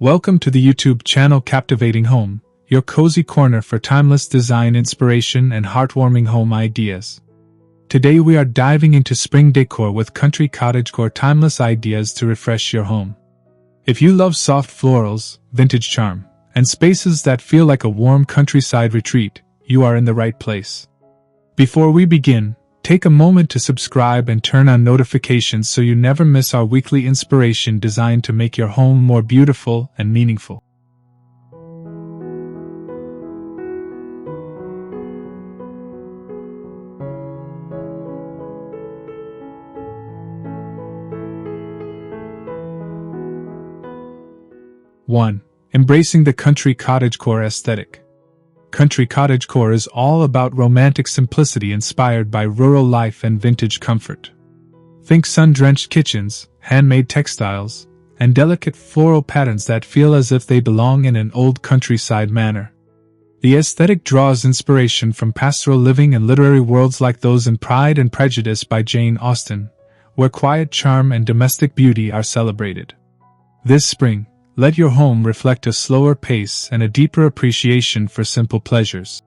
Welcome to the YouTube channel Captivating Home, your cozy corner for timeless design inspiration and heartwarming home ideas. Today we are diving into spring decor with Country Cottagecore timeless ideas to refresh your home. If you love soft florals, vintage charm, and spaces that feel like a warm countryside retreat, you are in the right place. Before we begin, take a moment to subscribe and turn on notifications so you never miss our weekly inspiration designed to make your home more beautiful and meaningful. One, embracing the Country Cottagecore aesthetic. Country Cottagecore is all about romantic simplicity inspired by rural life and vintage comfort. Think sun-drenched kitchens, handmade textiles, and delicate floral patterns that feel as if they belong in an old countryside manor. The aesthetic draws inspiration from pastoral living and literary worlds like those in Pride and Prejudice by Jane Austen, where quiet charm and domestic beauty are celebrated. This spring, let your home reflect a slower pace and a deeper appreciation for simple pleasures.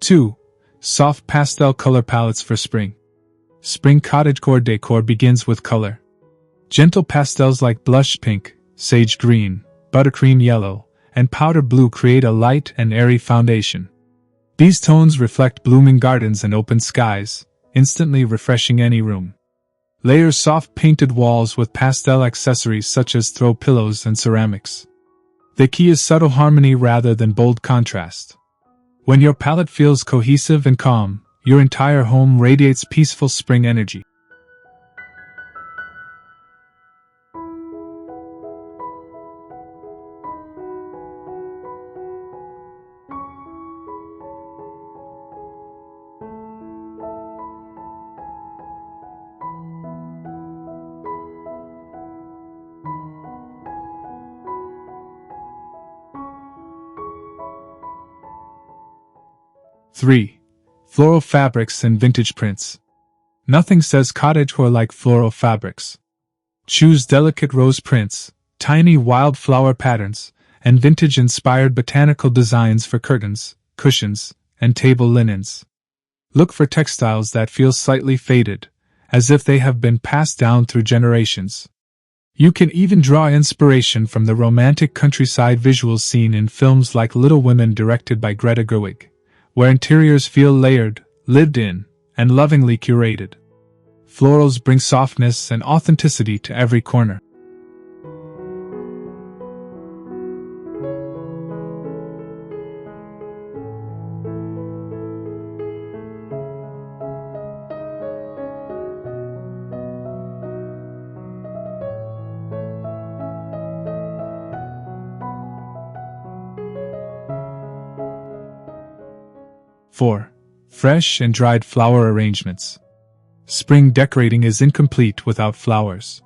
Two, soft pastel color palettes for spring. Spring cottagecore decor begins with color. Gentle pastels like blush pink, sage green, buttercream yellow, and powder blue create a light and airy foundation. These tones reflect blooming gardens and open skies, instantly refreshing any room. Layer soft painted walls with pastel accessories such as throw pillows and ceramics. The key is subtle harmony rather than bold contrast. When your palette feels cohesive and calm, your entire home radiates peaceful spring energy. Three, floral fabrics and vintage prints. Nothing says cottagecore like floral fabrics. Choose delicate rose prints, tiny wildflower patterns, and vintage-inspired botanical designs for curtains, cushions, and table linens. Look for textiles that feel slightly faded, as if they have been passed down through generations. You can even draw inspiration from the romantic countryside visuals seen in films like Little Women directed by Greta Gerwig, where interiors feel layered, lived in, and lovingly curated. Florals bring softness and authenticity to every corner. Four, fresh and dried flower arrangements. Spring decorating is incomplete without flowers.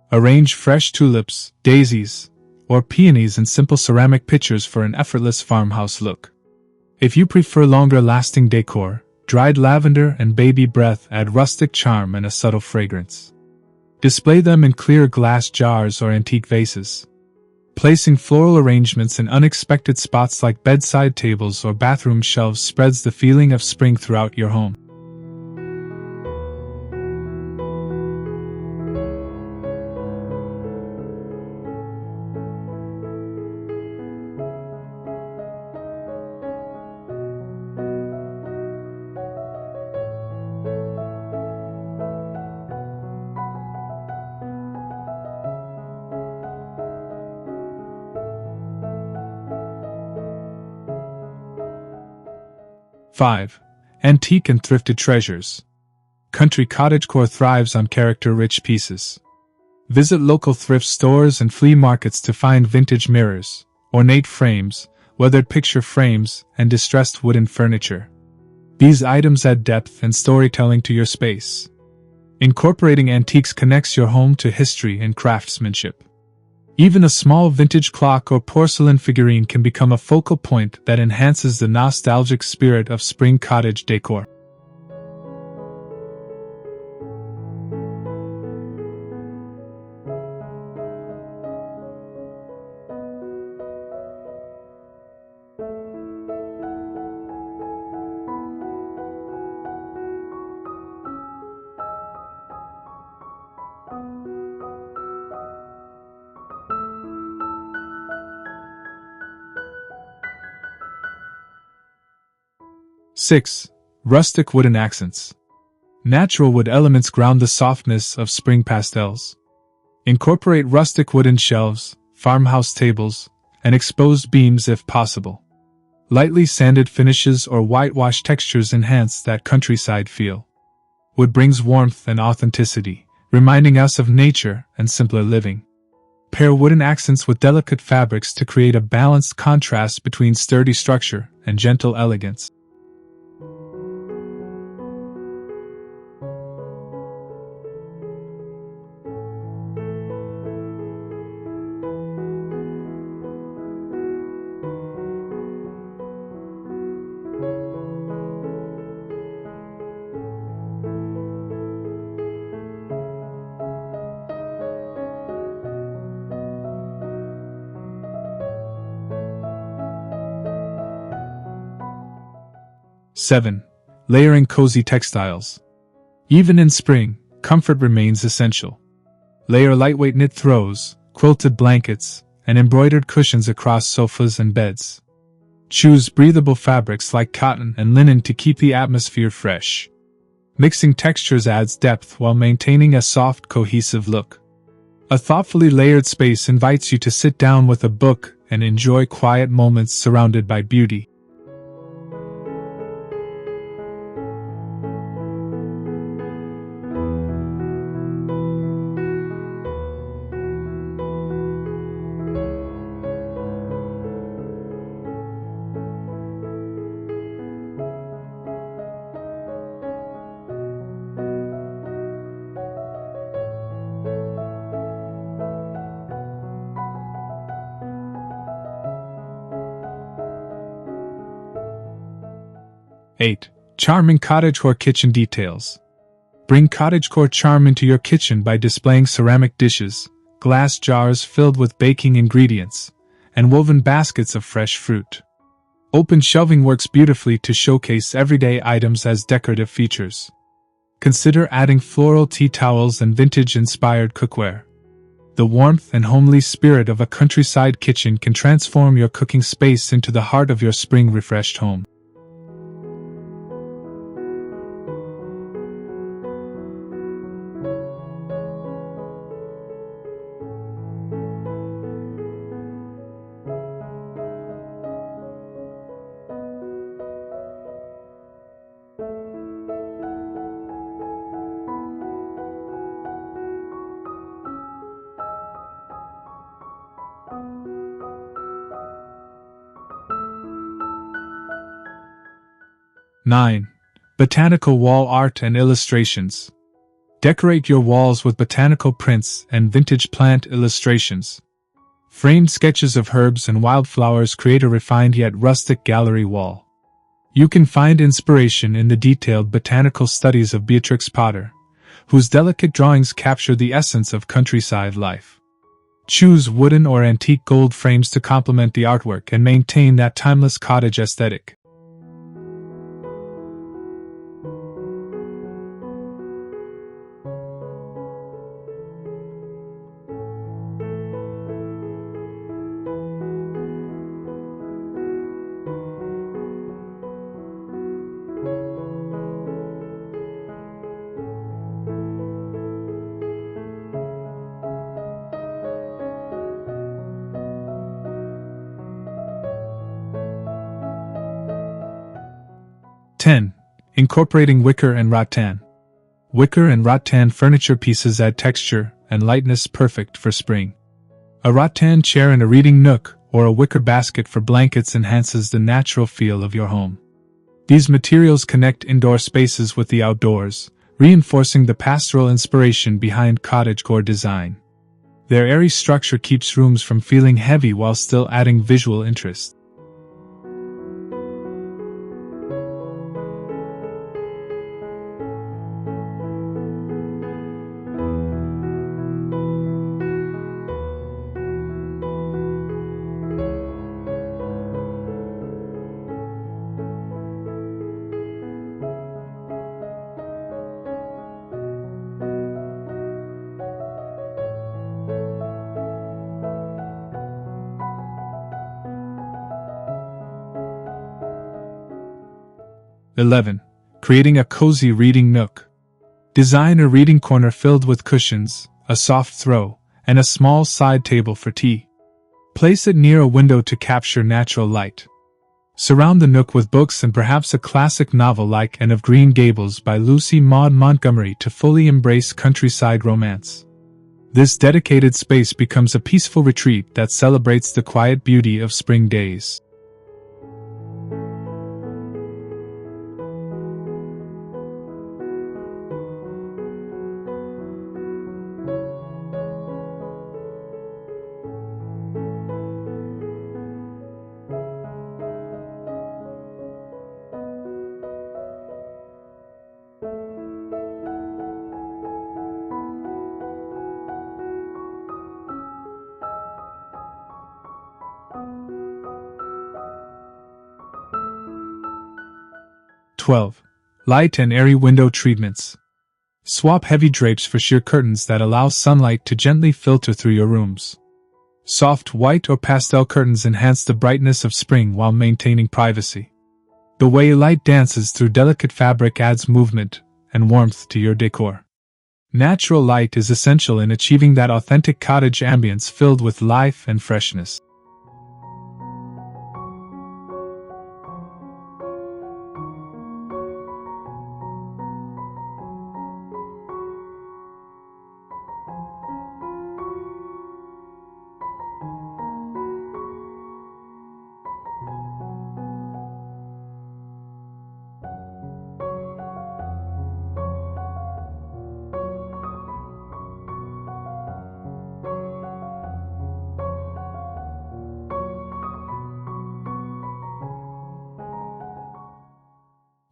Arrange fresh tulips, daisies, or peonies in simple ceramic pitchers for an effortless farmhouse look. If you prefer longer-lasting decor, dried lavender and baby breath add rustic charm and a subtle fragrance. Display them in clear glass jars or antique vases. Placing floral arrangements in unexpected spots like bedside tables or bathroom shelves spreads the feeling of spring throughout your home. Five, antique and thrifted treasures. Country Cottagecore thrives on character-rich pieces. Visit local thrift stores and flea markets to find vintage mirrors, ornate frames, weathered picture frames, and distressed wooden furniture. These items add depth and storytelling to your space. Incorporating antiques connects your home to history and craftsmanship. Even a small vintage clock or porcelain figurine can become a focal point that enhances the nostalgic spirit of spring cottage decor. Six. Rustic wooden accents. Natural wood elements ground the softness of spring pastels. Incorporate rustic wooden shelves, farmhouse tables, and exposed beams if possible. Lightly sanded finishes or whitewash textures enhance that countryside feel. Wood brings warmth and authenticity, reminding us of nature and simpler living. Pair wooden accents with delicate fabrics to create a balanced contrast between sturdy structure and gentle elegance. Seven. Layering cozy textiles. Even in spring, comfort remains essential. Layer lightweight knit throws, quilted blankets, and embroidered cushions across sofas and beds. Choose breathable fabrics like cotton and linen to keep the atmosphere fresh. Mixing textures adds depth while maintaining a soft, cohesive look. A thoughtfully layered space invites you to sit down with a book and enjoy quiet moments surrounded by beauty. Eight. Charming cottagecore kitchen details. Bring cottagecore charm into your kitchen by displaying ceramic dishes, glass jars filled with baking ingredients, and woven baskets of fresh fruit. Open shelving works beautifully to showcase everyday items as decorative features. Consider adding floral tea towels and vintage-inspired cookware. The warmth and homely spirit of a countryside kitchen can transform your cooking space into the heart of your spring-refreshed home. Nine. Botanical wall art and illustrations. Decorate your walls with botanical prints and vintage plant illustrations. Framed sketches of herbs and wildflowers create a refined yet rustic gallery wall. You can find inspiration in the detailed botanical studies of Beatrix Potter, whose delicate drawings capture the essence of countryside life. Choose wooden or antique gold frames to complement the artwork and maintain that timeless cottage aesthetic. Incorporating wicker and rattan. Wicker and rattan furniture pieces add texture and lightness perfect for spring. A rattan chair in a reading nook or a wicker basket for blankets enhances the natural feel of your home. These materials connect indoor spaces with the outdoors, reinforcing the pastoral inspiration behind cottagecore design. Their airy structure keeps rooms from feeling heavy while still adding visual interest. (11) Creating a cozy reading nook. Design a reading corner filled with cushions, a soft throw, and a small side table for tea. Place it near a window to capture natural light. Surround the nook with books and perhaps a classic novel like Anne of Green Gables by Lucy Maud Montgomery to fully embrace countryside romance. This dedicated space becomes a peaceful retreat that celebrates the quiet beauty of spring days. (12) Light and airy window treatments. Swap heavy drapes for sheer curtains that allow sunlight to gently filter through your rooms. Soft white or pastel curtains enhance the brightness of spring while maintaining privacy. The way light dances through delicate fabric adds movement and warmth to your decor. Natural light is essential in achieving that authentic cottage ambience filled with life and freshness.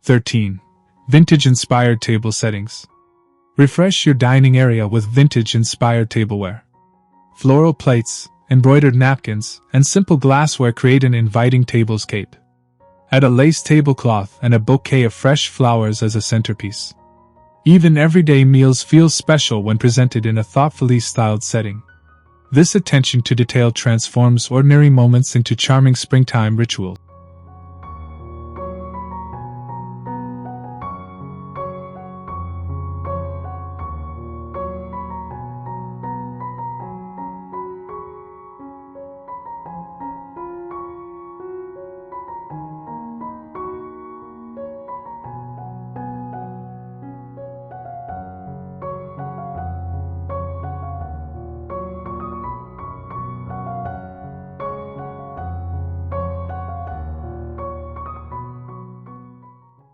(13) Vintage-inspired table settings. Refresh your dining area with vintage-inspired tableware. Floral plates, embroidered napkins, and simple glassware create an inviting tablescape. Add a lace tablecloth and a bouquet of fresh flowers as a centerpiece. Even everyday meals feel special when presented in a thoughtfully styled setting. This attention to detail transforms ordinary moments into charming springtime rituals.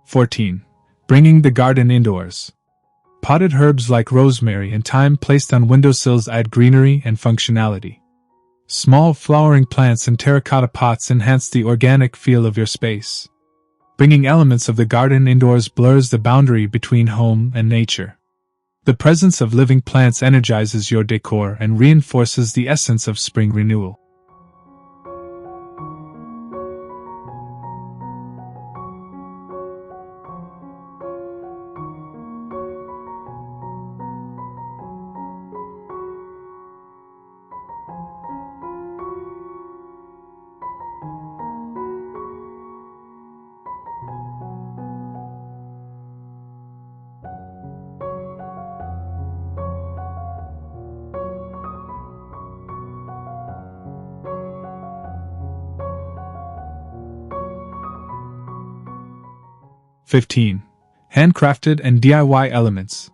(14) Bringing the garden indoors. Potted herbs like rosemary and thyme placed on windowsills add greenery and functionality. Small flowering plants in terracotta pots enhance the organic feel of your space. Bringing elements of the garden indoors blurs the boundary between home and nature. The presence of living plants energizes your decor and reinforces the essence of spring renewal. (15) Handcrafted and DIY Elements.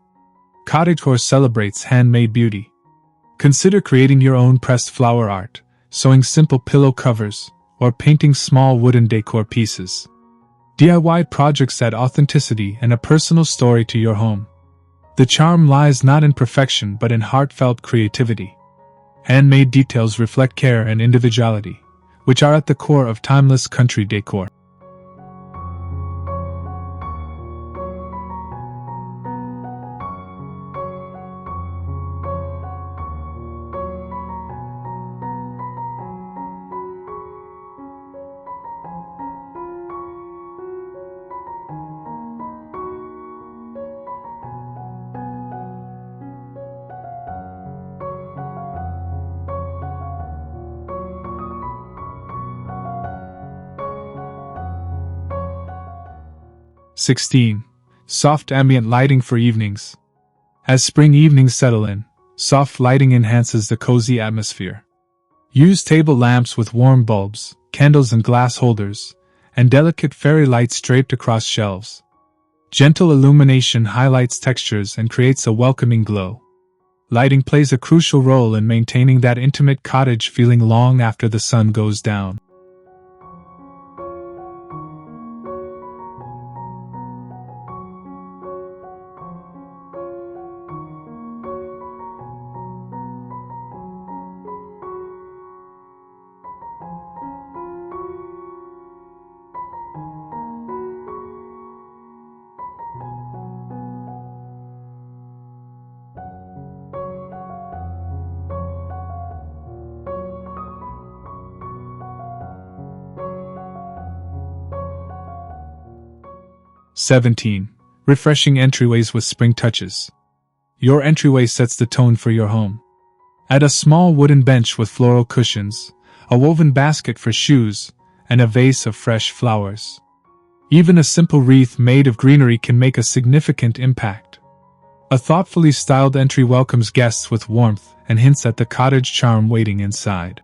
Cottagecore celebrates handmade beauty. Consider creating your own pressed flower art, sewing simple pillow covers, or painting small wooden decor pieces. DIY projects add authenticity and a personal story to your home. The charm lies not in perfection but in heartfelt creativity. Handmade details reflect care and individuality, which are at the core of timeless country decor. (16) Soft ambient lighting for evenings. As spring evenings settle in, soft lighting enhances the cozy atmosphere. Use table lamps with warm bulbs, candles and glass holders, and delicate fairy lights draped across shelves. Gentle illumination highlights textures and creates a welcoming glow. Lighting plays a crucial role in maintaining that intimate cottage feeling long after the sun goes down. (17) Refreshing entryways with spring touches. Your entryway sets the tone for your home. Add a small wooden bench with floral cushions, a woven basket for shoes, and a vase of fresh flowers. Even a simple wreath made of greenery can make a significant impact. A thoughtfully styled entry welcomes guests with warmth and hints at the cottage charm waiting inside.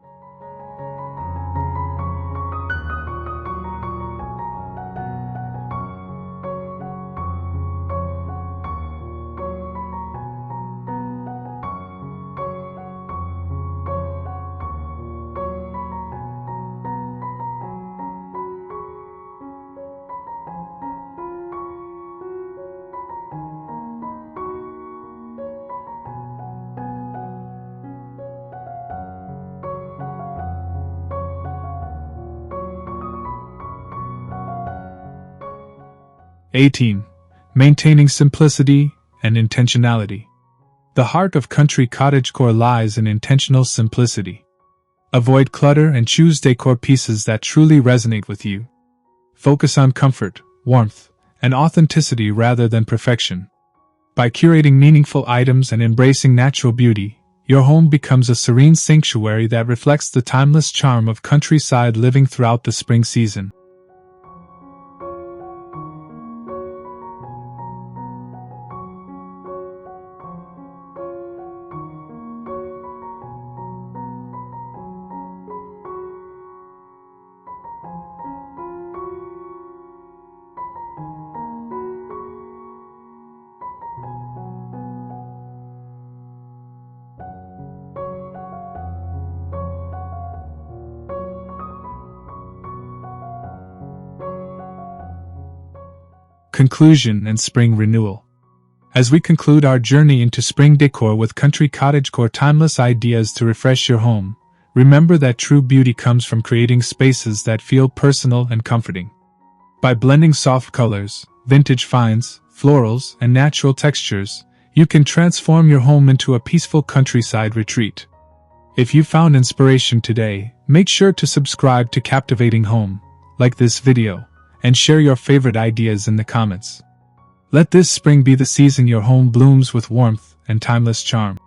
(18) Maintaining simplicity and intentionality. The heart of country cottagecore lies in intentional simplicity. Avoid clutter and choose decor pieces that truly resonate with you. Focus on comfort, warmth, and authenticity rather than perfection. By curating meaningful items and embracing natural beauty, your home becomes a serene sanctuary that reflects the timeless charm of countryside living throughout the spring season. Conclusion and spring renewal. As we conclude our journey into spring decor with Country Cottagecore timeless ideas to refresh your home, remember that true beauty comes from creating spaces that feel personal and comforting. By blending soft colors, vintage finds, florals, and natural textures, you can transform your home into a peaceful countryside retreat. If you found inspiration today, make sure to subscribe to Captivating Home, like this video, and share your favorite ideas in the comments. Let this spring be the season your home blooms with warmth and timeless charm.